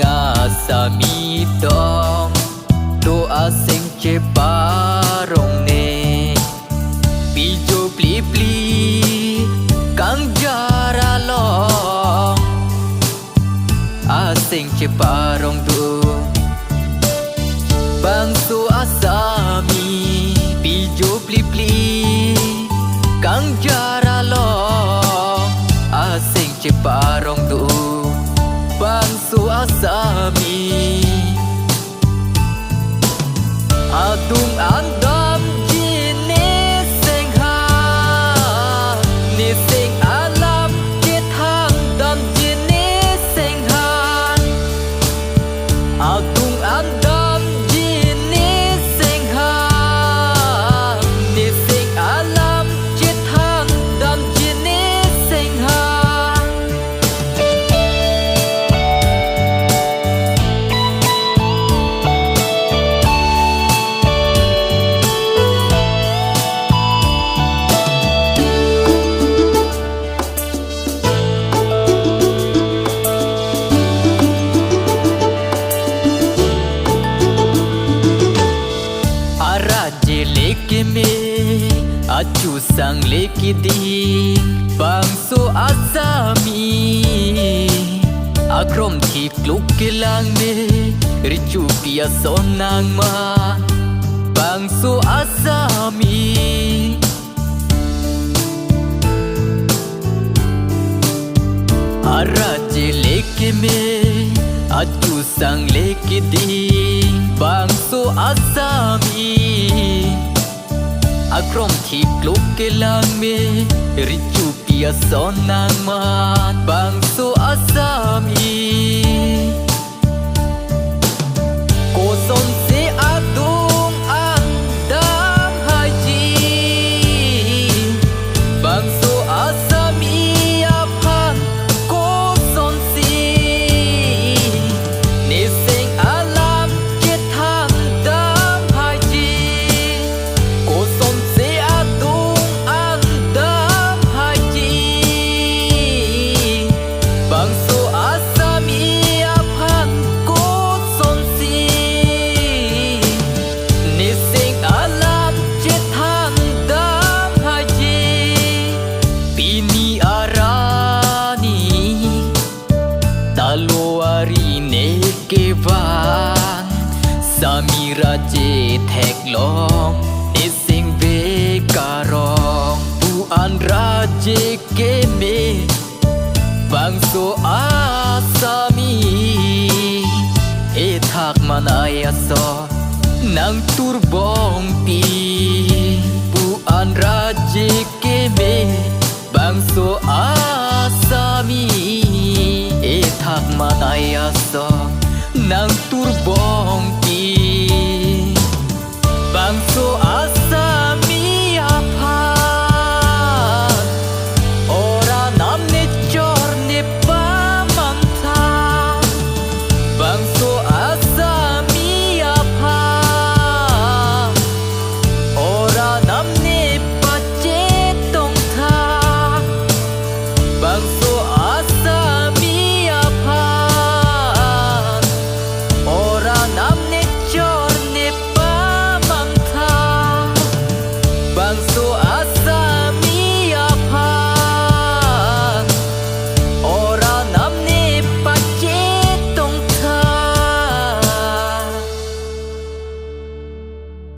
sami dong doa sing ceparong ne pijo pli pli kang jara long asing ceparong tu bangsu asami pijo pli pli kang jara long asing ceparong tu bangsu asami adung andam jini sing ha ni sing alam kit hang dam jini sing ha adung andam jini sing ha ni sing alam kit hang dam jini sing ha leki me acu sang leki di bangsu asami akrom thip kluk kilang me ricu pia sonang ma bangsu asami araje leki me acu sang leki di bangsu asami akrom thip kluk kilang me ricu pia sonang mat bangsu asami ko son se adung andam haji bangsu asami aphan ko son si ni sing alam kit hang dam haji ko son se adung andam haji bangsu asami aphan ko son si ni sing alam kit hang dam haji pini arani talwari ne kevan samira je thek long ni sing ve karong puan raje ke me bangsu asami e thak manaya so nang turbong pi puan raje ke me bangsu asami e thak manaya so nang turbong pi